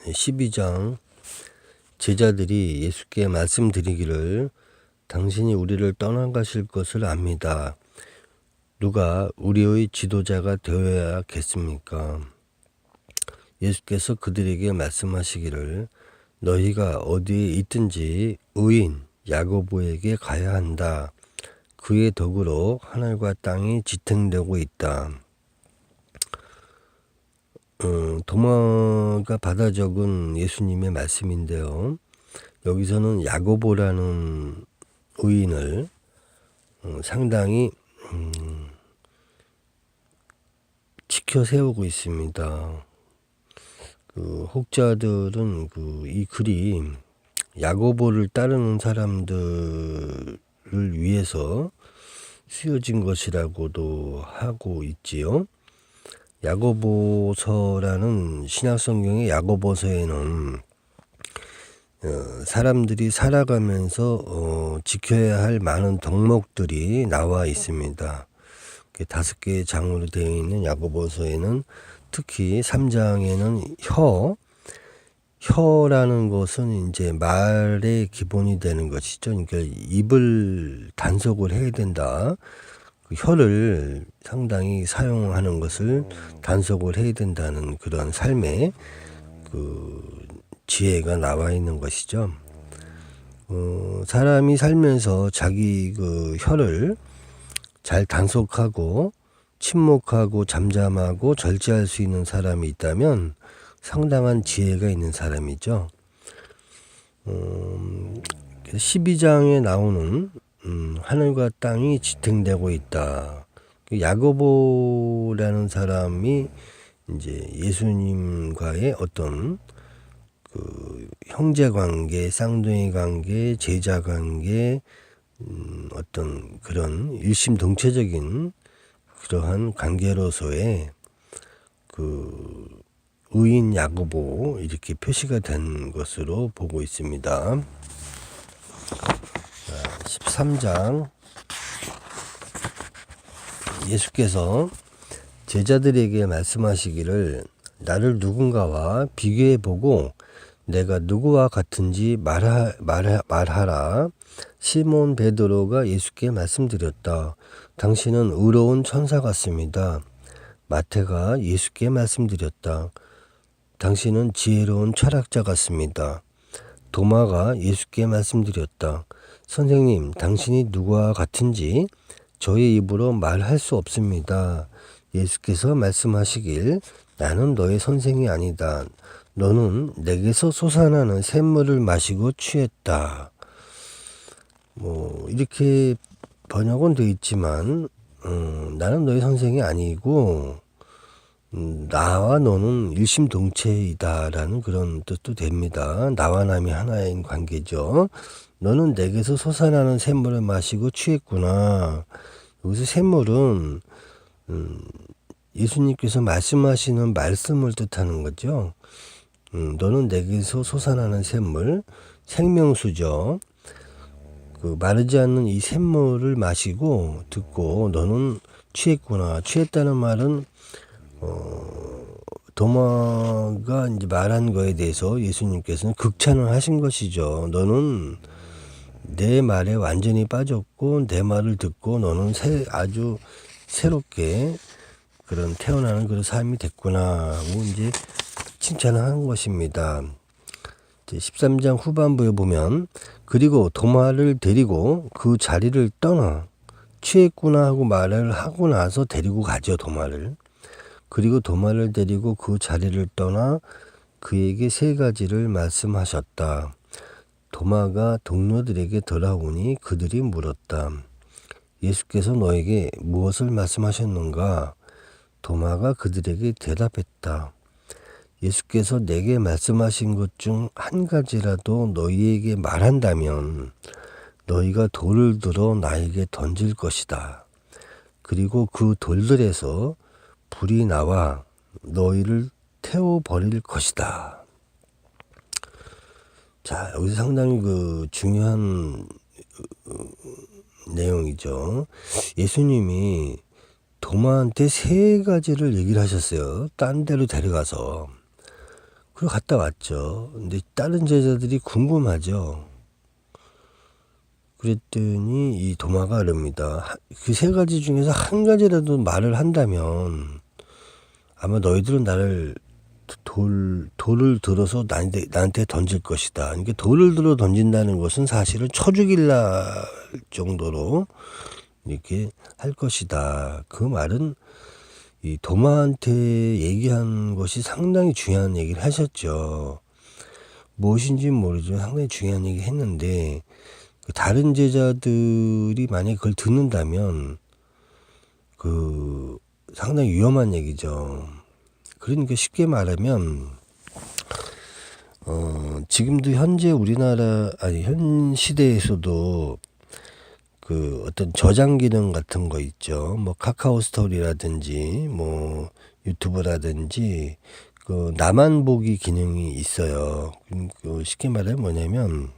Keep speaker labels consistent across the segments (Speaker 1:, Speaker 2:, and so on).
Speaker 1: 12장 제자들이 예수께 말씀드리기를 당신이 우리를 떠나가실 것을 압니다. 누가 우리의 지도자가 되어야겠습니까? 예수께서 그들에게 말씀하시기를 너희가 어디에 있든지 의인 야고보에게 가야 한다. 그의 덕으로 하늘과 땅이 지탱되고 있다. 도마가 받아 적은 예수님의 말씀인데요. 여기서는 야고보라는 의인을 상당히 지켜 세우고 있습니다. 혹자들은 이 글이 야고보를 따르는 사람들을 위해서 쓰여진 것이라고도 하고 있지요. 야고보서라는 신약성경의 야고보서에는 사람들이 살아가면서 지켜야 할 많은 덕목들이 나와 있습니다. 5개의 장으로 되어 있는 야고보서에는 특히 3장에는 혀라는 것은 이제 말의 기본이 되는 것이죠. 그러니까 입을 단속을 해야 된다. 그 혀를 상당히 사용하는 것을 단속을 해야 된다는 그런 삶의 지혜가 나와 있는 것이죠. 사람이 살면서 자기 혀를 잘 단속하고 침묵하고 잠잠하고 절제할 수 있는 사람이 있다면 상당한 지혜가 있는 사람이죠. 12장에 나오는 하늘과 땅이 지탱되고 있다. 야고보라는 사람이 이제 예수님과의 어떤 형제 관계, 쌍둥이 관계, 제자 관계, 어떤 그런 일심동체적인 그러한 관계로서의 의인 야고보 이렇게 표시가 된 것으로 보고 있습니다. 13장 예수께서 제자들에게 말씀하시기를 나를 누군가와 비교해 보고 내가 누구와 같은지 말하라. 시몬 베드로가 예수께 말씀드렸다. 당신은 의로운 천사 같습니다. 마태가 예수께 말씀드렸다. 당신은 지혜로운 철학자 같습니다. 도마가 예수께 말씀드렸다. 선생님, 당신이 누구와 같은지 저의 입으로 말할 수 없습니다. 예수께서 말씀하시길 나는 너의 선생이 아니다. 너는 내게서 솟아나는 샘물을 마시고 취했다. 이렇게 번역은 되어 있지만 나는 너의 선생이 아니고 나와 너는 일심동체이다라는 그런 뜻도 됩니다. 나와 남이 하나인 관계죠. 너는 내게서 솟아나는 샘물을 마시고 취했구나. 여기서 샘물은 예수님께서 말씀하시는 말씀을 뜻하는 거죠. 너는 내게서 솟아나는 샘물, 생명수죠. 마르지 않는 이 샘물을 마시고 듣고 너는 취했구나. 취했다는 말은 도마가 이제 말한 거에 대해서 예수님께서는 극찬을 하신 것이죠. 너는 내 말에 완전히 빠졌고 내 말을 듣고 너는 아주 새롭게 그런 태어나는 그런 삶이 됐구나 하고 이제 칭찬을 한 것입니다. 13장 후반부에 보면 그리고 도마를 데리고 그 자리를 떠나 취했구나 하고 말을 하고 나서 데리고 가죠. 도마를. 그리고 도마를 데리고 그 자리를 떠나 그에게 3가지를 말씀하셨다. 도마가 동료들에게 돌아오니 그들이 물었다. 예수께서 너에게 무엇을 말씀하셨는가? 도마가 그들에게 대답했다. 예수께서 내게 말씀하신 것 중 한 가지라도 너희에게 말한다면 너희가 돌을 들어 나에게 던질 것이다. 그리고 그 돌들에서 불이 나와 너희를 태워버릴 것이다. 자, 여기서 상당히 중요한 내용이죠. 예수님이 도마한테 3가지를 얘기를 하셨어요. 딴 데로 데려가서. 그리고 갔다 왔죠. 근데 다른 제자들이 궁금하죠. 그랬더니 이 도마가 이럽니다. 그 세 가지 중에서 한 가지라도 말을 한다면 아마 너희들은 나를 돌을 들어서 나한테 던질 것이다. 그러니까 돌을 들어 던진다는 것은 사실은 쳐 죽일라 정도로 이렇게 할 것이다. 그 말은 이 도마한테 얘기한 것이 상당히 중요한 얘기를 하셨죠. 무엇인지는 모르죠. 상당히 중요한 얘기 했는데 다른 제자들이 만약에 그걸 듣는다면 상당히 위험한 얘기죠. 그러니까 쉽게 말하면 지금도 현재 현 시대에서도 그 어떤 저장 기능 같은 거 있죠. 뭐 카카오 스토리라든지 뭐 유튜브라든지 그 나만 보기 기능이 있어요. 그 쉽게 말하면 뭐냐면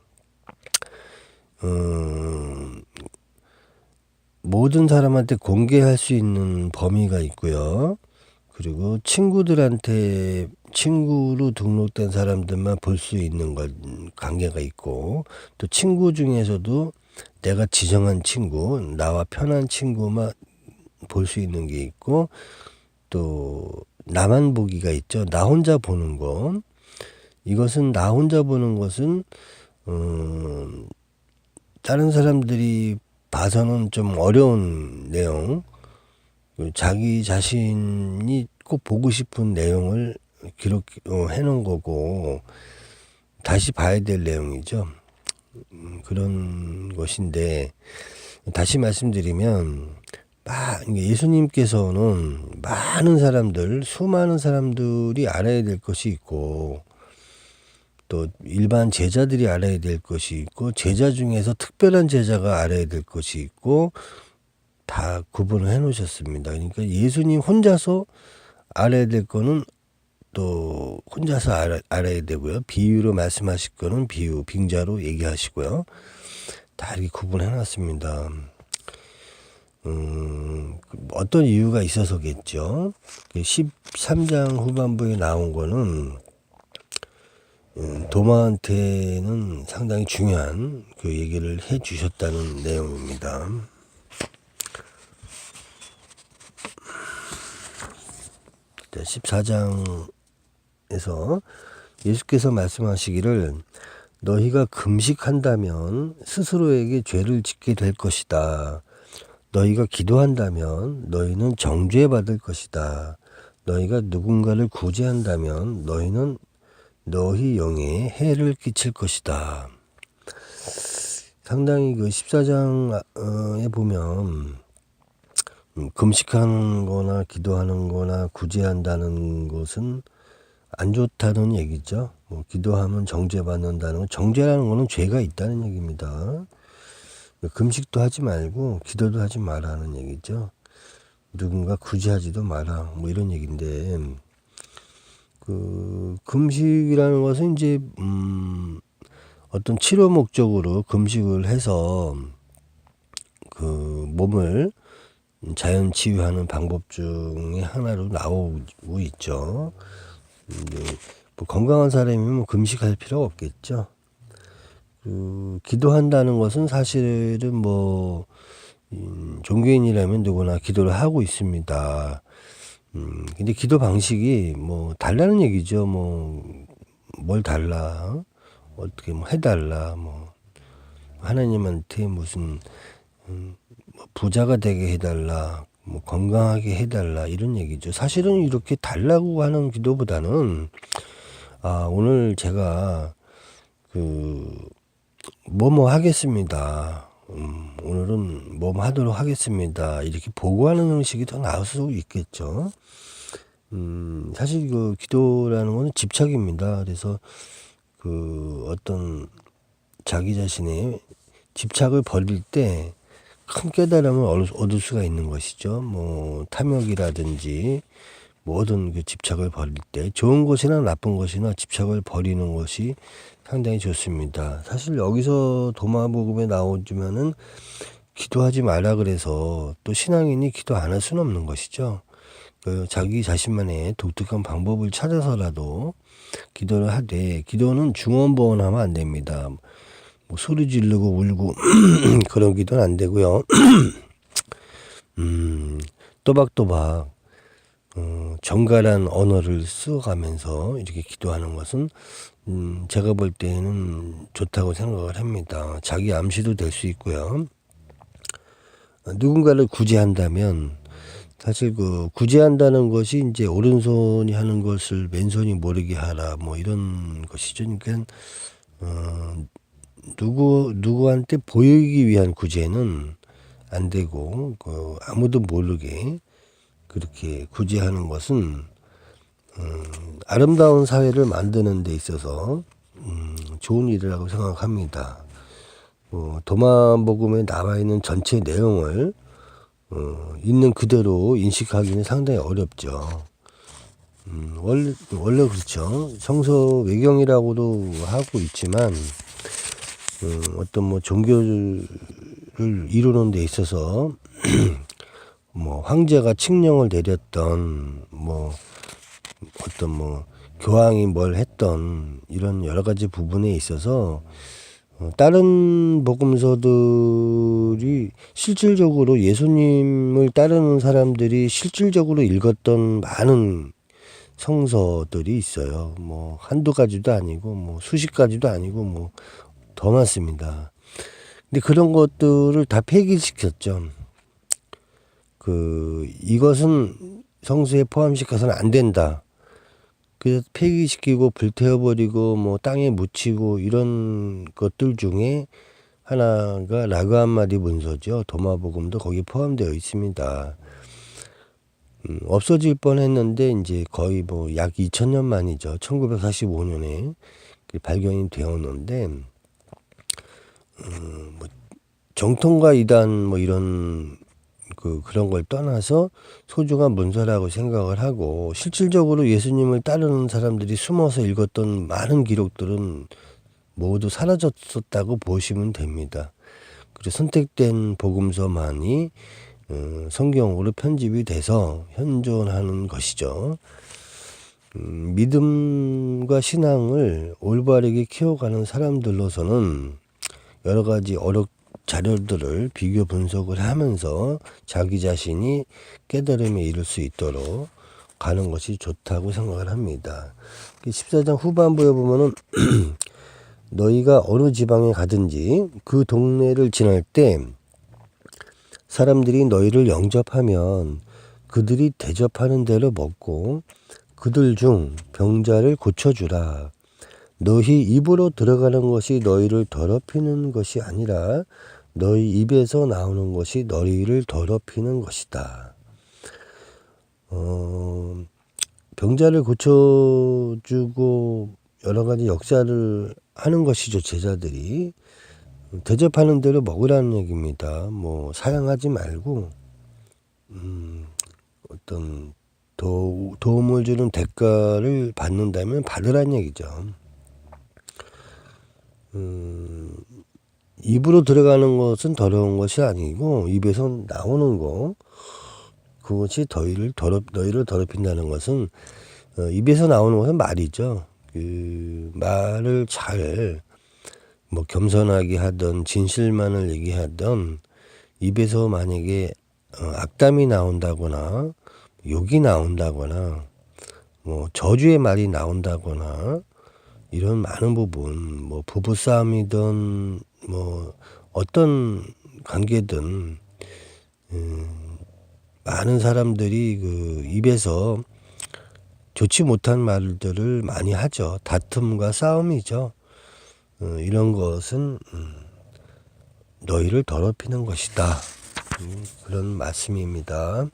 Speaker 1: 모든 사람한테 공개할 수 있는 범위가 있고요. 그리고 친구로 등록된 사람들만 볼 수 있는 관계가 있고, 또 친구 중에서도 내가 지정한 친구, 나와 편한 친구만 볼 수 있는 게 있고, 또 나만 보기가 있죠. 나 혼자 보는 거. 이것은 나 혼자 보는 것은 다른 사람들이 봐서는 좀 어려운 내용, 자기 자신이 꼭 보고 싶은 내용을 기록해 놓은 거고 다시 봐야 될 내용이죠. 그런 것인데, 다시 말씀드리면 예수님께서는 수많은 사람들이 알아야 될 것이 있고, 또 일반 제자들이 알아야 될 것이 있고, 제자 중에서 특별한 제자가 알아야 될 것이 있고, 다 구분을 해 놓으셨습니다. 그러니까 예수님 혼자서 알아야 될 거는 또 혼자서 알아야 되고요. 비유로 말씀하실 거는 빙자로 얘기하시고요. 다 이렇게 구분해 놨습니다. 어떤 이유가 있어서겠죠. 13장 후반부에 나온 거는 도마한테는 상당히 중요한 그 얘기를 해 주셨다는 내용입니다. 14장에서 예수께서 말씀하시기를 너희가 금식한다면 스스로에게 죄를 짓게 될 것이다. 너희가 기도한다면 너희는 정죄받을 것이다. 너희가 누군가를 구제한다면 너희는 너희 영에 해를 끼칠 것이다. 상당히 그 14장에 보면 금식하는 거나 기도하는 거나 구제한다는 것은 안 좋다는 얘기죠. 기도하면 정죄받는다는 건, 정죄라는 거는 죄가 있다는 얘기입니다. 금식도 하지 말고 기도도 하지 마라는 얘기죠. 누군가 구제하지도 마라, 이런 얘기인데, 그 금식이라는 것은 이제 어떤 치료 목적으로 금식을 해서 그 몸을 자연 치유하는 방법 중에 하나로 나오고 있죠. 건강한 사람이면 금식할 필요가 없겠죠. 기도한다는 것은 사실은 종교인이라면 누구나 기도를 하고 있습니다. 근데 기도 방식이 달라는 얘기죠. 뭘 달라, 어떻게 해달라, 하나님한테 무슨 부자가 되게 해달라, 건강하게 해달라, 이런 얘기죠. 사실은 이렇게 달라고 하는 기도보다는 오늘 제가 뭐뭐 하겠습니다, 오늘은 뭐 하도록 하겠습니다, 이렇게 보고하는 형식이 더 나을 수 있겠죠. 사실 그 기도라는 건 집착입니다. 그래서 어떤 자기 자신의 집착을 버릴 때 큰 깨달음을 얻을 수가 있는 것이죠. 탐욕이라든지 모든 그 집착을 버릴 때, 좋은 것이나 나쁜 것이나 집착을 버리는 것이 상당히 좋습니다. 사실 여기서 도마복음에 나오지만은 기도하지 말라 그래서 또 신앙인이 기도 안 할 수는 없는 것이죠. 자기 자신만의 독특한 방법을 찾아서라도 기도를 하되, 기도는 중언부언하면 안 됩니다. 뭐 소리 지르고 울고 그런 기도는 안 되고요. 또박또박 정갈한 언어를 써가면서 이렇게 기도하는 것은 제가 볼 때는 좋다고 생각을 합니다. 자기 암시도 될 수 있고요. 누군가를 구제한다면, 사실 구제한다는 것이 이제 오른손이 하는 것을 맨손이 모르게 하라, 뭐 이런 것이죠. 그러니까 누구한테 보이기 위한 구제는 안 되고, 아무도 모르게 그렇게 구제하는 것은 아름다운 사회를 만드는 데 있어서 좋은 일이라고 생각합니다. 도마복음에 나와 있는 전체 내용을 있는 그대로 인식하기는 상당히 어렵죠. 원래 그렇죠. 성서 외경이라고도 하고 있지만 어떤 뭐 종교를 이루는 데 있어서 뭐 황제가 칙령을 내렸던, 뭐 어떤 뭐 교황이 뭘 했던, 이런 여러 가지 부분에 있어서 다른 복음서들이 실질적으로 예수님을 따르는 사람들이 실질적으로 읽었던 많은 성서들이 있어요. 뭐 한두 가지도 아니고 뭐 수십 가지도 아니고 뭐 더 많습니다. 근데 그런 것들을 다 폐기시켰죠. 이것은 성서에 포함시켜서는 안 된다. 그래서 폐기시키고 불태워버리고 뭐 땅에 묻히고 이런 것들 중에 하나가 라그 한마디 문서죠. 도마복음도 거기 포함되어 있습니다. 없어질 뻔했는데 이제 거의 뭐 약 2000년 만이죠. 1945년에 발견이 되었는데 뭐 정통과 이단 뭐 이런 그런 걸 떠나서 소중한 문서라고 생각을 하고, 실질적으로 예수님을 따르는 사람들이 숨어서 읽었던 많은 기록들은 모두 사라졌었다고 보시면 됩니다. 그리고 선택된 복음서만이 성경으로 편집이 돼서 현존하는 것이죠. 믿음과 신앙을 올바르게 키워가는 사람들로서는 여러 가지 자료들을 비교 분석을 하면서 자기 자신이 깨달음에 이를 수 있도록 가는 것이 좋다고 생각을 합니다. 14장 후반부에 보면은 너희가 어느 지방에 가든지 그 동네를 지날 때 사람들이 너희를 영접하면 그들이 대접하는 대로 먹고 그들 중 병자를 고쳐주라. 너희 입으로 들어가는 것이 너희를 더럽히는 것이 아니라 너희 입에서 나오는 것이 너희를 더럽히는 것이다. 병자를 고쳐주고 여러 가지 역사를 하는 것이죠. 제자들이 대접하는 대로 먹으라는 얘기입니다. 뭐 사양하지 말고 어떤 도움을 주는 대가를 받는다면 받으라는 얘기죠. 입으로 들어가는 것은 더러운 것이 아니고 입에서 나오는 것, 그것이 너희를 더럽힌다는 것은 입에서 나오는 것은 말이죠. 말을 잘 뭐 겸손하게 하던 진실만을 얘기하던, 입에서 만약에 악담이 나온다거나 욕이 나온다거나 뭐 저주의 말이 나온다거나 이런 많은 부분, 뭐 부부싸움이든 뭐 어떤 관계든 많은 사람들이 입에서 좋지 못한 말들을 많이 하죠. 다툼과 싸움이죠. 이런 것은 너희를 더럽히는 것이다. 그런 말씀입니다.